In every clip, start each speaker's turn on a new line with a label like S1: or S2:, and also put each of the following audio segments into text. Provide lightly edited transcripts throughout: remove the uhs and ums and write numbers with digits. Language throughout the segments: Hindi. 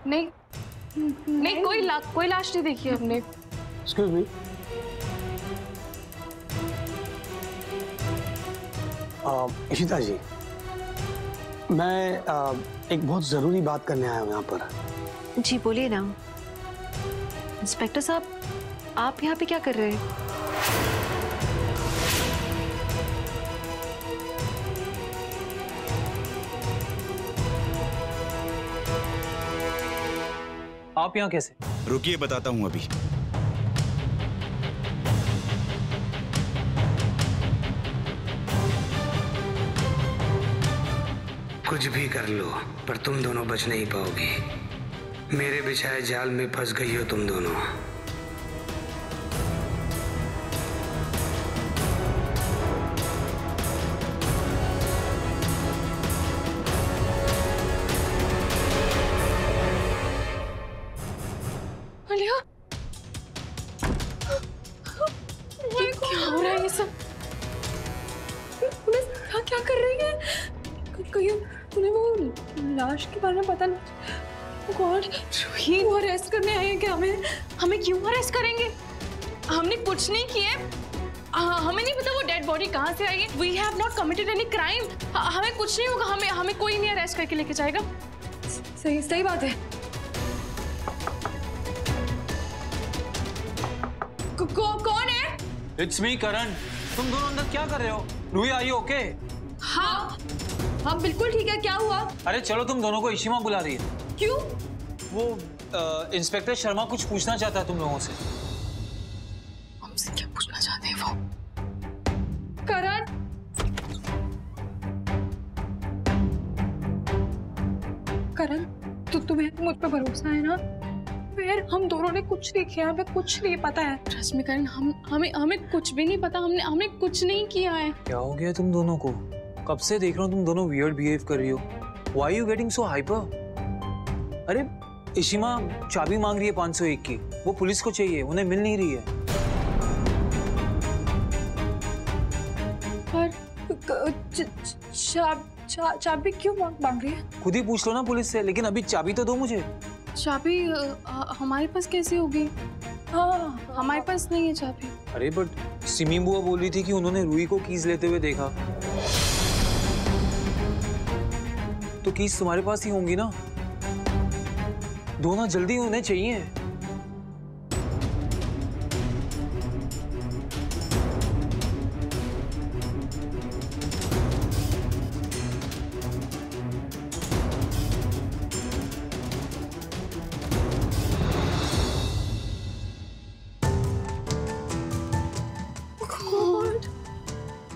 S1: नहीं नहीं, कोई लाश नहीं देखी हमने।
S2: एक्सक्यूज मी, इशिता जी, मैं एक बहुत जरूरी बात करने आया हूँ यहाँ पर।
S3: जी बोलिए ना। इंस्पेक्टर साहब, आप यहाँ पे क्या कर रहे हैं?
S4: आप यहाँ कैसे?
S5: रुकिए, बताता हूँ अभी।
S6: कुछ भी कर लो पर तुम दोनों बच नहीं पाओगी। मेरे बिछाए जाल में फंस गई हो तुम दोनों।
S1: आलिया, क्या हो रहा है ये सब? पुलिस क्या कर रही है? कहीं उन्हें वो लाश के बारे में पता नहीं। गॉड, वो अरेस्ट करने आए हैं क्या? हमें क्यों अरेस्ट करेंगे? हमने कुछ नहीं किए। हमें नहीं पता वो डेड बॉडी कहाँ से आई है। We have not committed any crime. हमें कुछ नहीं होगा। हमें कोई नहीं अरेस्ट करके लेके जाएगा। सही बात है। कौन है?
S4: It's me Karan. तुम दोनों अंदर क्या कर रहे हो? Ruhi, are you okay?
S1: हाँ बिल्कुल ठीक है। क्या हुआ?
S4: अरे चलो, तुम दोनों को इशिमा बुला रही है।
S1: क्यों?
S4: वो इंस्पेक्टर शर्मा कुछ पूछना चाहता है तुम लोगों से।
S1: हमसे क्या पूछना चाहते हैं वो? करण, तुम्हें मुझ पर भरोसा है ना? फिर हम दोनों ने कुछ नहीं किया, हमें कुछ नहीं पता है। ट्रस्ट मी करण, हमें कुछ भी नहीं पता। हमने कुछ नहीं किया है।
S4: क्या हो गया तुम दोनों को? कब से देख रहा हूँ तुम दोनों वियर्ड बिहेव कर रही हो। Why are you getting so hyper? अरे इशिमा चाबी मांग रही है 501 की। वो पुलिस को चाहिए, उन्हें मिल नहीं रही है।
S1: पर चाबी क्यों मांग रही है?
S4: खुद ही पूछ लो ना पुलिस से। लेकिन अभी चाबी तो दो मुझे।
S1: चाबी हमारे पास कैसे होगी? हाँ, हमारे पास नहीं है चाबी।
S4: अरे बट सिमी बुआ बोल रही थी कि उन्होंने रूही को कीज लेते हुए देखा। तो कीज तुम्हारे पास ही होंगी ना? दोनों जल्दी होने चाहिए।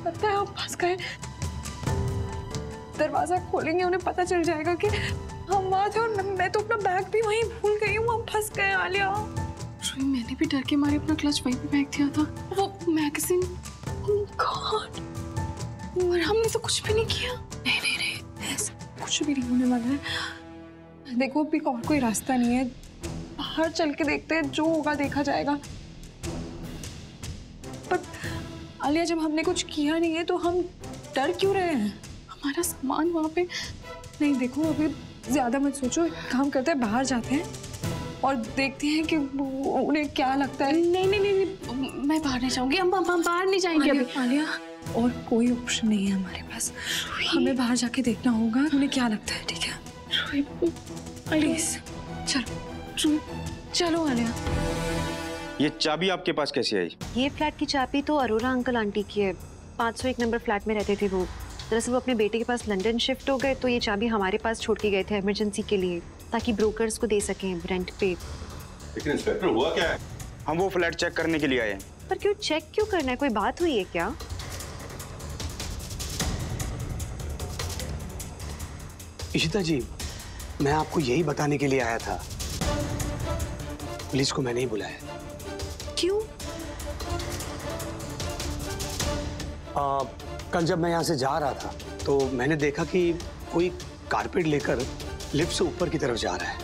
S1: लगता है हम फंस गए। दरवाजा खोलेंगे, उन्हें पता चल जाएगा कि हम वहां थे। और मैं तो अपना बैग भी वहीं भूल गई हूँ। हम फंस गए आलिया। मैंने भी डर के मारे अपना क्लच वहीं पे फेंक दिया था। वो मैगजीन, गॉड, और हमने तो कुछ भी नहीं किया। नहीं, ऐसा कुछ भी नहीं होने वाला है। देखो, अभी और कोई रास्ता नहीं है। बाहर चल के देखते हैं, जो होगा देखा जाएगा। पर आलिया, जब हमने कुछ किया नहीं है तो हम डर क्यों रहे हैं? हमारा सामान वहाँ पे। नहीं देखो, अभी ज्यादा मत सोचो। एक काम करते हैं, बाहर जाते हैं और देखते हैं कि उन्हें क्या लगता है। नहीं, मैं बाहर नहीं जाऊंगी। हम बाहर नहीं जाएंगे अभी। आलिया, और कोई ऑप्शन नहीं है हमारे पास। हमें बाहर जाके देखना होगा उन्हें क्या लगता है। ठीक है प्लीज, चलो आलिया।
S5: ये चाबी आपके पास कैसे आई?
S3: ये फ्लैट की चाबी तो अरोरा अंकल आंटी की है। 501 नंबर फ्लैट में रहते थे वो। दरअसल वो अपने बेटे के पास लंदन शिफ्ट हो गए, तो ये चाबी हमारे पास छोड़ के गए थे इमरजेंसी के लिए, ताकि ब्रोकर्स को दे सकें रेंट पे।
S5: लेकिन इंस्पेक्टर, हुआ क्या है? हम वो फ्लैट चेक करने के लिए आए हैं।
S3: पर क्यों चेक क्यों करना है? कोई बात हुई है क्या?
S2: इशिता जी, मैं आपको यही बताने के लिए आया था। पुलिस को मैंने ही बुलाया।
S3: क्यों?
S2: कल जब मैं यहाँ से जा रहा था तो मैंने देखा कि कोई कारपेट लेकर लिफ्ट से ऊपर की तरफ जा रहा है।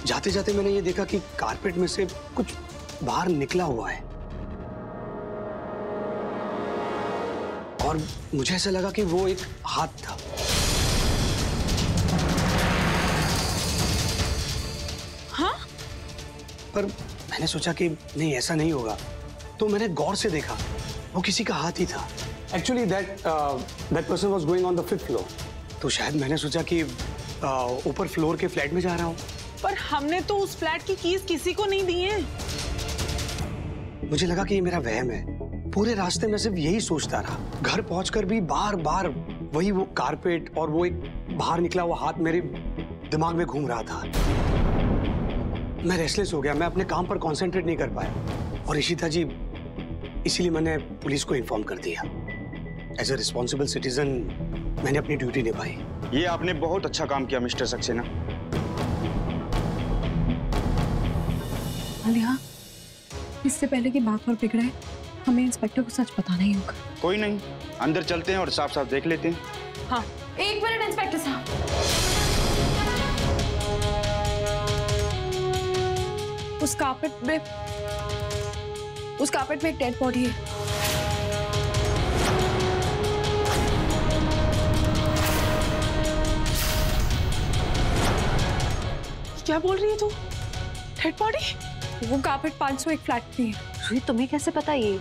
S2: जाते जाते मैंने ये देखा कि कारपेट में से कुछ बाहर निकला हुआ है और मुझे ऐसा लगा कि वो एक हाथ था। पर मैंने सोचा कि नहीं ऐसा नहीं होगा, तो मैंने गौर से देखा वो किसी का हाथ ही था। Actually that person was going on the 5th floor. तो शायद मैंने सोचा कि ऊपर फ्लोर के फ्लैट में जा रहा हूँ।
S7: पर हमने तो उस फ्लैट की कीज किसी को नहीं दी है।
S2: मुझे लगा कि ये मेरा वहम है। पूरे रास्ते में सिर्फ यही सोचता रहा। घर पहुंचकर भी बार बार वही वो कारपेट और वो एक बाहर निकला हुआ हाथ मेरे दिमाग में घूम रहा था। मैं रेस्टलेस हो गया, मैं अपने काम पर कंसंट्रेट नहीं कर पाया। और इशिता जी, इसीलिए मैंने पुलिस को इन्फॉर्म कर दिया। एज ए रिस्पॉन्सिबल सिटीजन मैंने अपनी ड्यूटी निभाई।
S5: ये आपने बहुत अच्छा काम किया मिस्टर सक्सेना।
S1: आलिया, इससे पहले कि बात और बिगड़े, हमें इंस्पेक्टर को सच बताना ही होगा।
S5: कोई नहीं, अंदर चलते हैं और साफ साफ देख लेते हैं।
S7: हाँ,
S1: 1 मिनट इंस्पेक्टर साहब। उस कार्पेट में एक डेड बॉडी है।
S7: क्या बोल रही है तू? Dead body?
S1: वो कार्पेट 501 फ्लैट में है।
S3: रूही, तुम्हें कैसे पता ये?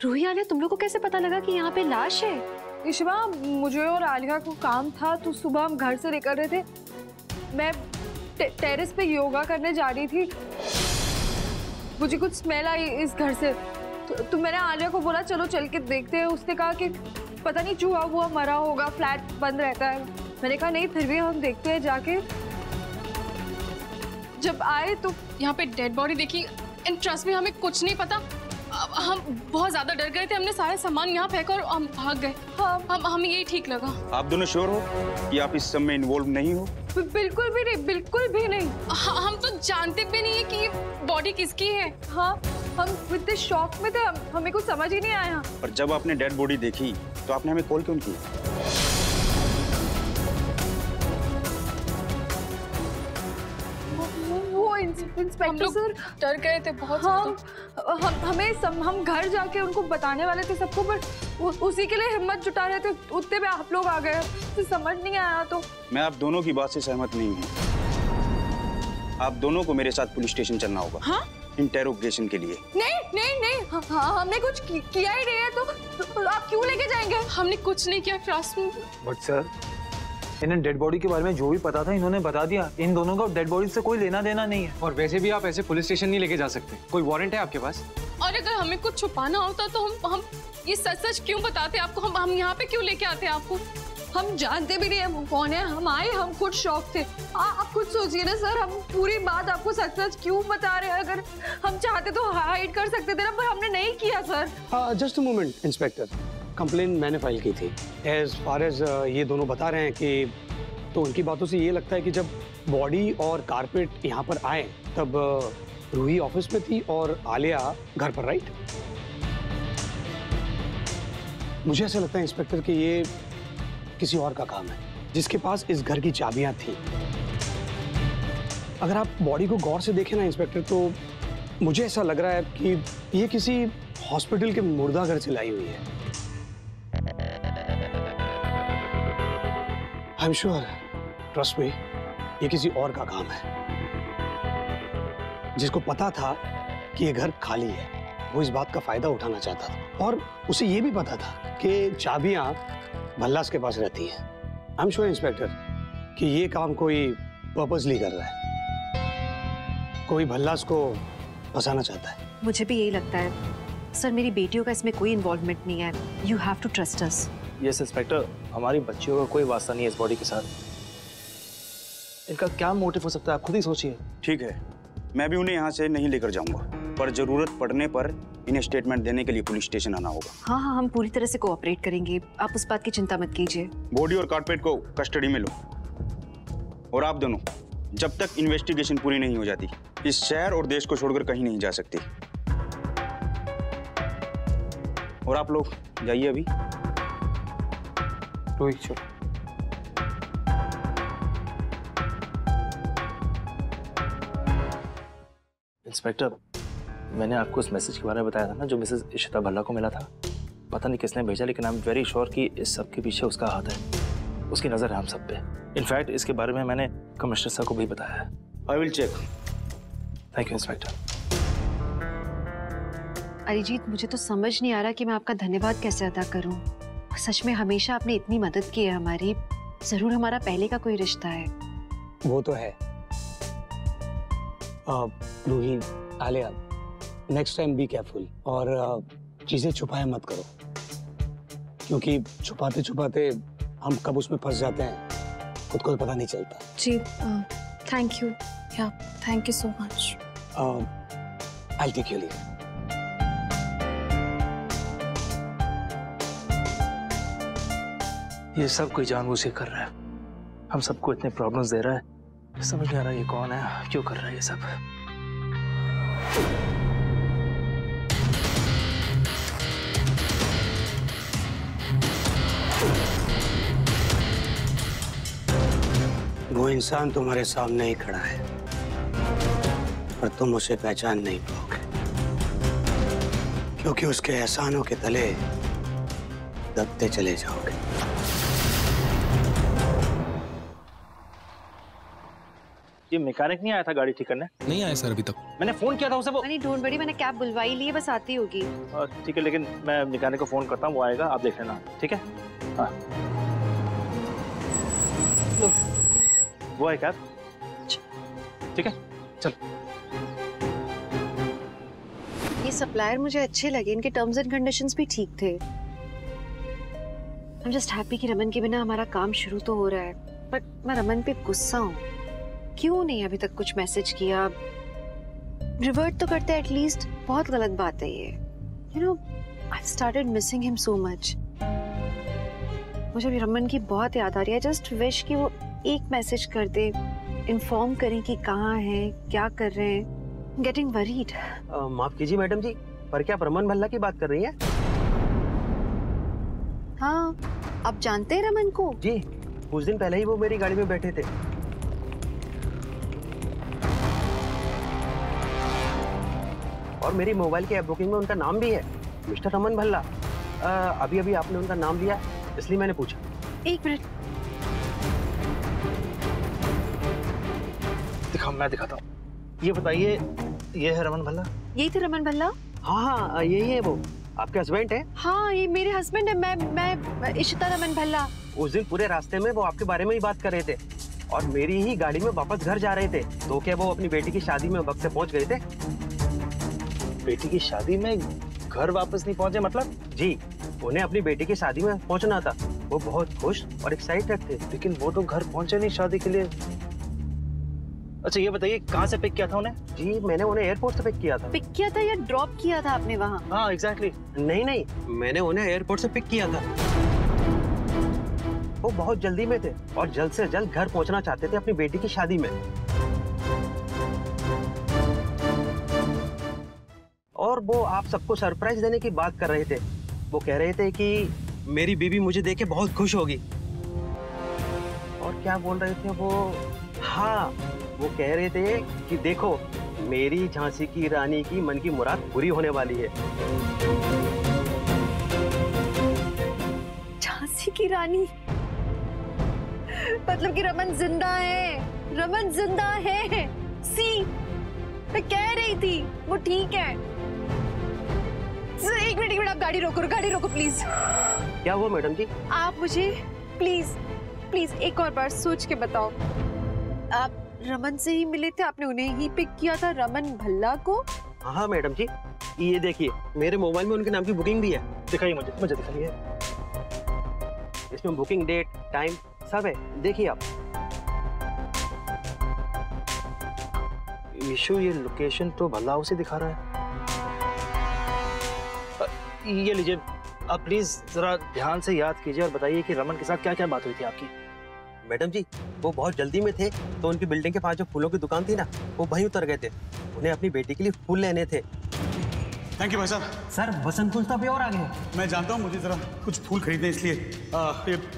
S3: रूही, आलिया, तुम लोग को कैसे पता लगा कि यहाँ पे लाश है?
S1: इशिमा, मुझे और आलिया को काम था तो सुबह हम घर से निकल रहे थे। मैं टेरेस पे योगा करने जा रही थी। मुझे कुछ स्मेल आई इस घर से, तो मैंने आलिया को बोला चलो चल के देखते हैं। उसने कहा कि पता नहीं चूहा हुआ मरा होगा, फ्लैट बंद रहता है। मैंने कहा नहीं, फिर भी हम देखते हैं जाके। जब आए तो यहाँ पे डेड बॉडी देखी। एंड ट्रस्ट में हमें कुछ नहीं पता। हम बहुत ज्यादा डर गए थे। हमने सारा सामान यहाँ फेंका और हम भाग गए। हमें यही ठीक लगा।
S5: आप दोनों श्योर हो कि आप इस सब में इन्वॉल्व नहीं हो?
S1: बिल्कुल भी नहीं, बिल्कुल भी नहीं।
S8: हम तो जानते भी नहीं है कि ये बॉडी किसकी है।
S1: हाँ, हम इतने शॉक में थे, हमें कुछ समझ ही नहीं आया।
S5: पर जब आपने डेड बॉडी देखी तो आपने हमें कॉल क्यों की?
S1: इंस्पेक्टर सर,
S8: डर गए थे बहुत।
S1: हम घर जाके उनको बताने वाले थे सबको, बट उसी के लिए हिम्मत जुटा रहे थे। उतने में आप लोग आ गए, तो समझ नहीं आया। तो
S5: मैं आप दोनों की बात से सहमत नहीं हूँ। आप दोनों को मेरे साथ पुलिस स्टेशन चलना होगा।
S7: हाँ?
S5: इंटेरोगेशन के लिए।
S1: नहीं, हमने कुछ किया ही नहीं है। तो आप क्यों लेके जाएंगे?
S8: हमने कुछ नहीं किया ट्रस्ट में।
S4: बट सर, इन्हें डेड बॉडी के बारे में जो भी पता था इन्होंने बता दिया। इन दोनों का डेड बॉडी से कोई लेना देना नहीं है।
S9: और वैसे भी आप ऐसे पुलिस स्टेशन नहीं लेके जा सकते। कोई वारंट है आपके पास?
S8: और अगर हमें कुछ छुपाना होता तो हम ये सच क्यों बताते आपको? हम यहाँ पे क्यों लेके आते आपको?
S1: हम जानते भी नहीं है वो कौन है। हम आए, हम खुद शॉक थे। आप खुद सोचिए ना सर, हम पूरी बात आपको सच क्यों बता रहे हैं। अगर हम चाहते तो हाइड कर सकते थे ना, पर हमने नहीं किया sir.
S2: Just a moment inspector, complain मैंने फाइल की थी। एज फार एज ये दोनों बता रहे हैं कि, तो उनकी बातों से ये लगता है कि जब बॉडी और कारपेट यहाँ पर आए तब रूही ऑफिस में थी और आलिया घर पर, राइट? मुझे ऐसा लगता है इंस्पेक्टर कि ये किसी और का काम है जिसके पास इस घर की चाबियां थी। अगर आप बॉडी को गौर से देखें ना इंस्पेक्टर, तो मुझे ऐसा लग रहा है कि ये किसी हॉस्पिटल के मुर्दा घर से लाई हुई है। I am sure, trust me, ये किसी और का काम है जिसको पता था कि ये घर खाली है। वो इस बात का फायदा उठाना चाहता था और उसे ये भी पता था कि चाबियां भल्लास के पास रहती हैं। आई एम श्योर इंस्पेक्टर कि ये काम कोई पर्पसली कर रहा है, कोई भल्लास को फंसाना चाहता है।
S3: मुझे भी यही लगता है सर। मेरी बेटियों का इसमें कोई इन्वॉल्वमेंट नहीं है। You have to trust us.
S4: Yes inspector, हमारी बच्चियों का कोई वास्ता नहीं है इस बॉडी के साथ। इनका क्या मोटिव हो सकता है, आप खुद ही सोचिए।
S5: ठीक है, मैं भी उन्हें यहाँ से नहीं लेकर जाऊंगा, पर जरूरत पड़ने पर इन्हें स्टेटमेंट देने के लिए पुलिस स्टेशन आना होगा।
S3: हाँ, हम पूरी तरह से कोऑपरेट करेंगे। आप उस बात की चिंता मत कीजिए।
S5: बॉडी और कारपेट को कस्टडी में लो। और आप दोनों जब तक इन्वेस्टिगेशन पूरी नहीं हो जाती, इस शहर और देश को छोड़कर कहीं नहीं जा सकती। और आप लोग जाइए अभी।
S4: रोहित चलो।
S10: इंस्पेक्टर, मैंने आपको उस मैसेज के बारे में बताया था ना जो मिसेस इशिता भल्ला को मिला था। पता नहीं किसने भेजा, लेकिन आई एम वेरी श्योर कि इस सब के पीछे उसका हाथ है। उसकी नज़र है हम सब पे। इनफैक्ट इसके बारे में मैंने कमिश्नर सर को भी बताया है।
S5: I will check.
S10: Thank you inspector.
S3: Arijit, मुझे तो समझ नहीं आ रहा कि मैं आपका धन्यवाद कैसे अदा करूं। सच में हमेशा आपने इतनी मदद की है हमारी। जरूर हमारा पहले का कोई रिश्ता है।
S2: वो तो है। Ruhi, Aliya, next time be careful और चीजें छुपाए मत करो, क्योंकि छुपाते छुपाते हम कब उसमें फंस जाते हैं खुद को पता नहीं चलता।
S1: जी थैंक यू, या thank you so much.
S2: I take your leave.
S10: ये सब कोई जानबूझ के कर रहा है। हम सबको इतने प्रॉब्लम्स दे रहा है। समझ नहीं आ रहा ये कौन है, क्यों कर रहा है ये सब।
S2: वो इंसान तुम्हारे सामने ही खड़ा है, पर तुम उसे पहचान नहीं पाओगे, क्योंकि उसके एहसानों के तले दबते चले जाओगे।
S10: ये मैकेनिक नहीं आया था गाड़ी ठीक करने?
S9: नहीं आया सर अभी तक।
S10: मैंने फोन किया था उसे। वो
S3: नहीं, डोंट वरी, मैंने कैब बुलवाई ली है, बस आती होगी।
S10: ठीक है, लेकिन मैं मैकेनिक को फोन करता हूँ, वो आएगा, आप देख लेना, ठीक है? हाँ, वो है कैब, ठीक है, चल।
S3: ये सप्लायर मुझे अच्छे लगे, इनके टर्म्स एंड कंडीशंस भी ठीक थे। I'm just happy कि रमन के बिना हमारा काम शुरू तो हो रहा है, बट मैं रमन पे गुस्सा हूँ। क्यों नहीं अभी तक कुछ मैसेज किया, रिवर्ट तो करते एटलीस्ट। बहुत गलत बात है ये। You know, I've started missing him so much. मुझे भी रमन की बहुत याद आ रही है। जस्ट विश कि वो एक मैसेज कर दे, इन्फॉर्म करें कि कहाँ हैं, क्या कर रहे हैं। Getting worried.
S11: माफ कीजिए मैडम जी, पर क्या आप रमन भल्ला की बात कर रही हैं?
S3: हाँ, आप जानते हैं रमन को?
S11: जी, कुछ दिन पहले ही वो मेरी गाड़ी में बैठे थे। और मेरी मोबाइल की ऐप बुकिंग में उनका नाम भी है, मिस्टर रमन भल्ला। अभी अभी आपने उनका नाम लिया, इसलिए मैंने पूछा।
S3: एक मिनट,
S10: दिखाओ, मैं दिखाता हूँ। ये बताइए, ये है रमन भल्ला?
S3: यही थे रमन भल्ला?
S11: हाँ, यही है वो। आपके हस्बैंड है?
S3: हाँ, ये मेरे हस्बैंड है। मैं इशिता रमन भल्ला।
S11: उस दिन पूरे रास्ते में वो आपके बारे में ही बात कर रहे थे और मेरी ही गाड़ी में वापस घर जा रहे थे। तो क्या वो अपनी बेटी की शादी में वक्त से पहुंच गए थे?
S10: बेटी की शादी में घर वापस नहीं पहुंचे मतलब?
S11: जी, उन्हें अपनी बेटी की शादी में पहुंचना था। वो बहुत खुश और एक्साइटेड थे।
S10: लेकिन वो तो घर पहुंचे नहीं शादी के लिए। अच्छा ये बताइए, कहाँ से पिक किया था उन्हें?
S11: जी, मैंने उन्हें एयरपोर्ट से पिक किया था।
S3: पिक किया था या ड्रॉप किया था आपने वहाँ?
S10: हाँ एग्जैक्टली।
S11: नहीं, मैंने उन्हें एयरपोर्ट से पिक किया था। वो बहुत जल्दी में थे और जल्द से जल्द घर पहुंचना चाहते थे अपनी बेटी की शादी में। और वो आप सबको सरप्राइज देने की बात कर रहे थे। वो कह रहे थे कि मेरी बीवी मुझे देख के बहुत खुश होगी। और क्या बोल रहे थे वो? हाँ, वो कह रहे थे कि देखो, मेरी झांसी की रानी की मन की मुराद पूरी होने वाली है।
S3: झांसी की रानी? मतलब कि रमन जिंदा है? रमन जिंदा है? सी, मैं कह रही थी वो ठीक है। एक मिनट, आप गाड़ी रोको प्लीज।
S11: क्या हुआ मैडम जी?
S3: आप मुझे प्लीज एक और बार सोच के बताओ। आप रमन से ही मिले थे? आपने उन्हें ही पिक किया था, रमन भल्ला को?
S11: हाँ मैडम जी, ये देखिए मेरे मोबाइल में उनके नाम की बुकिंग भी है।
S10: दिखाइए मुझे दिखाइए।
S11: इसमें बुकिंग डेट, टाइम सब है, देखिए आप।
S10: इशू, ये लोकेशन तो भल्ला हाउस ही दिखा रहा है। ये लीजिए, आप प्लीज जरा ध्यान से याद कीजिए और बताइए कि रमन के साथ क्या क्या बात हुई थी आपकी।
S11: मैडम जी, वो बहुत जल्दी में थे तो उनकी बिल्डिंग के पास जो फूलों की दुकान थी ना, वो वहीं उतर गए थे। उन्हें अपनी बेटी के लिए फूल लेने थे।
S5: थैंक यू भाई साहब।
S11: सर बसंत फूल तो अभी और आगे है।
S5: मैं जानता हूँ, मुझे जरा कुछ फूल खरीदने इसलिए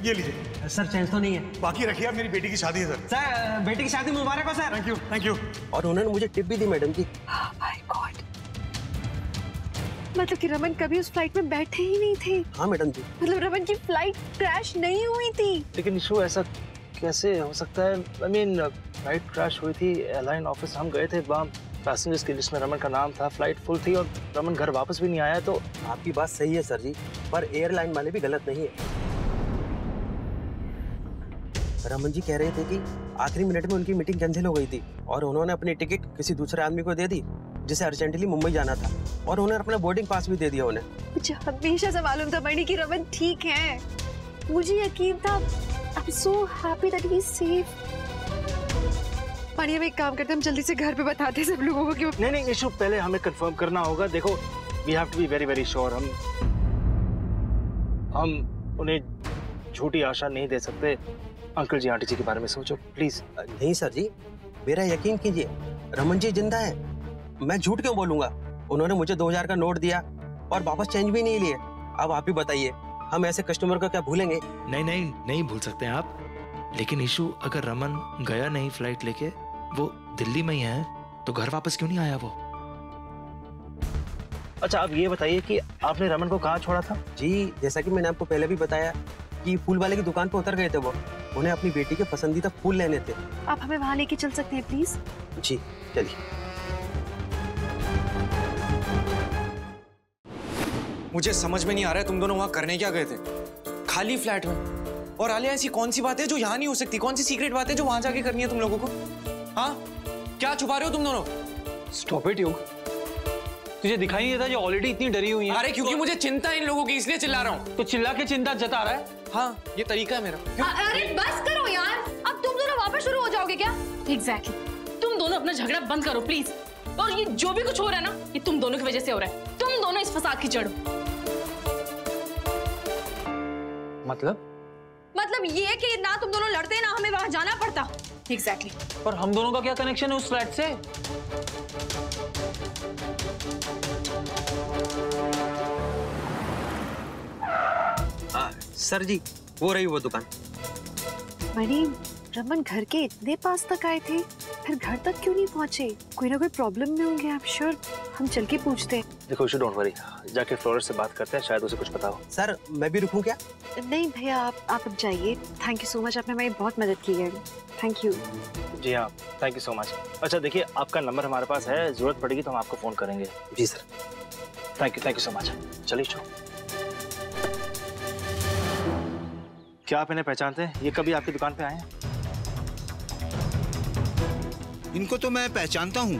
S5: ये लीजिए।
S11: सर चेंज तो नहीं है।
S5: बाकी रखिए, मेरी बेटी की शादी है सर।
S11: सर बेटी की शादी मुबारक हो sir.
S5: Thank you thank you.
S11: और उन्होंने मुझे टिप भी दी मैडम जी।
S3: माय गॉड, मतलब कि रमन कभी उस फ्लाइट में बैठे ही नहीं थे।
S11: हाँ मैडम जी।
S3: मतलब रमन की फ्लाइट क्रैश नहीं हुई थी।
S10: लेकिन इशू ऐसा कैसे हो सकता है? आई मीन फ्लाइट क्रैश हुई थी, एयरलाइन ऑफिस हम गए थे, वहाँ पैसेंजर्स की लिस्ट में रमन का नाम था, फ्लाइट फुल थी और रमन घर वापस भी नहीं आया। तो
S11: आपकी बात सही है सर जी, पर एयरलाइन वाले भी गलत नहीं है। रमन जी कह रहे थे कि आखिरी मिनट में उनकी मीटिंग कैंसिल हो गई थी और उन्होंने अपनी टिकट किसी दूसरे आदमी को दे दी जिसे अर्जेंटली मुंबई जाना था, और उन्होंने अपना बोर्डिंग पास भी दे दिया उन्हें।
S3: मुझे हमेशा से मालूम था मणि कि रमन ठीक है, मुझे यकीन था। I am so happy that he is safe. Mani, हम एक काम करते हैं, हम जल्दी से घर पे बताते हैं सब लोगों को कि
S10: नहीं इशू, पहले हमें कंफर्म करना होगा। देखो we have to be very very sure. हम उन्हें झूठी आशा नहीं दे सकते। अंकल जी आंटी जी के बारे में सोचो प्लीज।
S11: नहीं सर जी, मेरा यकीन कीजिए, रमन जी जिंदा है, मैं झूठ क्यों बोलूंगा? उन्होंने मुझे 2000 का नोट दिया और वापस चेंज भी नहीं लिए। अब आप ही बताइए, हम ऐसे कस्टमर को क्या भूलेंगे?
S10: नहीं भूल सकते हैं आप, लेकिन इशू अगर रमन गया नहीं फ्लाइट लेके, वो दिल्ली में ही है, तो घर वापस क्यों नहीं आया वो? अच्छा आप ये बताइए कि आपने रमन को कहाँ छोड़ा था?
S11: जी जैसा कि मैंने आपको पहले भी बताया कि फूल वाले की दुकान पर उतर गए थे वो, उन्हें अपनी बेटी के पसंदीदा फूल लेने थे।
S3: आप हमें वहाँ लेके चल सकते हैं प्लीज?
S11: जी चलिए।
S9: मुझे समझ में नहीं आ रहा है तुम दोनों वहां करने क्या गए थे? खाली फ्लैट में। और आलिया ऐसी कौन सी बात है जो यहाँ नहीं हो सकती? कौन सी सीक्रेट बात है जो वहां जाके करनी है तुम लोगों को? हाँ क्या छुपा रहे हो तुम दोनों?
S4: स्टॉप इट योग, तुझे दिखाई नहीं देता जो ऑलरेडी इतनी डरी हुई है?
S9: अरे क्योंकि मुझे चिंता है इन लोगों की, इसलिए चिल्ला रहा हूँ।
S4: तो चिल्ला के चिंता जता रहा है?
S9: हाँ ये तरीका है मेरा।
S8: अरे बस करो यार, अब तुम दोनों वापस शुरू हो जाओगे क्या? एग्जैक्टली, तुम दोनों अपना झगड़ा बंद करो प्लीज। और ये जो भी कुछ हो रहा है ना, ये तुम दोनों की वजह से हो रहा है। तुम दोनों इस फसाद की जड़ हो। मतलब ये कि ना तुम दोनों लड़ते ना हमें वहां जाना पड़ता। एग्जैक्टली।
S4: पर हम दोनों का क्या कनेक्शन है उस फ्लैट से?
S11: सर जी वो रही वो दुकान।
S3: मणि, रमन घर के इतने पास तक आए थे, फिर घर तक क्यों नहीं पहुंचे? कोई ना कोई प्रॉब्लम में होंगे, आप श्योर? हम चल के पूछते हैं।
S10: देखो इशू डोंट वरी, जाके फ्लोरिस्ट से बात करते हैं, शायद उसे कुछ पता हो।
S11: सर मैं भी रुकूं क्या?
S3: नहीं भैया, आप अब जाइए। थैंक यू सो मच, आपने हमारी बहुत मदद की है। Thank you.
S10: जी हाँ थैंक यू सो मच। अच्छा देखिए आपका नंबर हमारे पास है, जरूरत पड़ेगी तो हम आपको फोन करेंगे।
S11: जी sir.
S10: Thank you so much. चलिए शो। क्या आप इन्हें पहचानते हैं? ये कभी आपकी दुकान पे आए हैं?
S12: इनको तो मैं पहचानता हूँ।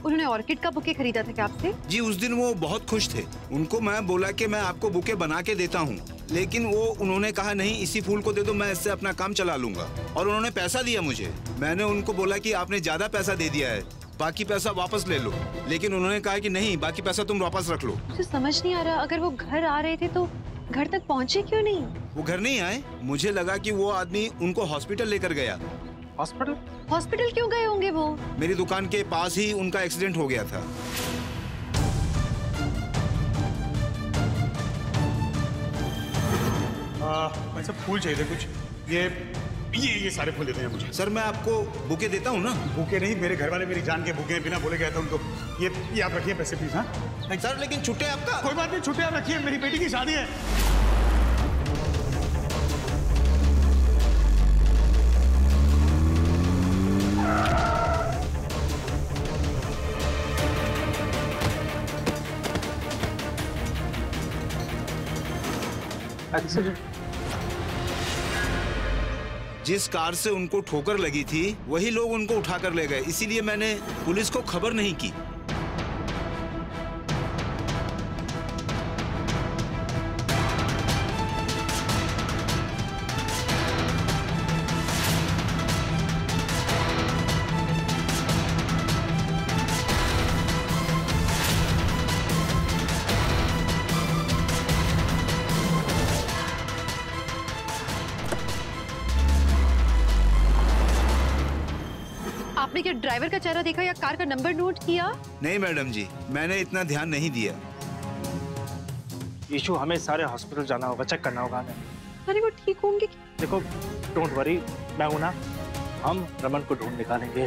S3: उन्होंने ऑर्किड का बुके खरीदा था क्या आपसे?
S12: जी उस दिन वो बहुत खुश थे। उनको मैं बोला कि मैं आपको बुके बना के देता हूँ, लेकिन वो उन्होंने कहा नहीं इसी फूल को दे दो, मैं इससे अपना काम चला लूंगा। और उन्होंने पैसा दिया मुझे। मैंने उनको बोला कि आपने ज्यादा पैसा दे दिया है, बाकी पैसा वापस ले लो, लेकिन उन्होंने कहा कि नहीं बाकी पैसा तुम वापस रख लो।
S3: मुझे समझ नहीं आ रहा, अगर वो घर आ रहे थे तो घर तक पहुँचे क्यों नहीं?
S12: वो घर नहीं आए, मुझे लगा कि वो आदमी उनको हॉस्पिटल लेकर गया।
S10: हॉस्पिटल?
S3: हॉस्पिटल क्यों गए होंगे वो?
S12: मेरी दुकान के पास ही उनका एक्सीडेंट हो गया था।
S5: भाई साहब फूल चाहिए थे कुछ। ये सारे फूल देते हैं मुझे।
S12: सर मैं आपको बुके देता हूँ ना।
S5: बुके नहीं, मेरे घर वाले मेरी जान के बुके हैं, बिना बोले गया था उनको। ये आप रखिए पैसे प्लीज। हाँ
S12: सर लेकिन छुट्टे आपका।
S5: कोई बात नहीं, छुट्टे आप रखिए, मेरी बेटी की शादी है।
S10: अच्छा
S12: जिस कार से उनको ठोकर लगी थी वही लोग उनको उठाकर ले गए, इसीलिए मैंने पुलिस को खबर नहीं की।
S3: आपने क्या ड्राइवर का चेहरा देखा या कार का नंबर नोट किया?
S12: नहीं मैडम जी, मैंने इतना ध्यान नहीं दिया।
S10: इशू हमें सारे हॉस्पिटल जाना होगा, चेक करना होगा हमें।
S3: अरे वो ठीक होंगे?
S10: देखो डोंट वरी, मैं हूं ना, हम रमन को ढूंढ निकालेंगे।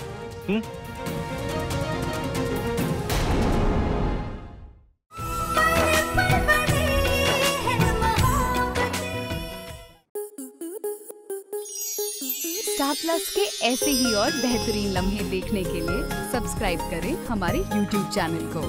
S13: स्टार प्लस के ऐसे ही और बेहतरीन लम्हे देखने के लिए सब्सक्राइब करें हमारे YouTube चैनल को।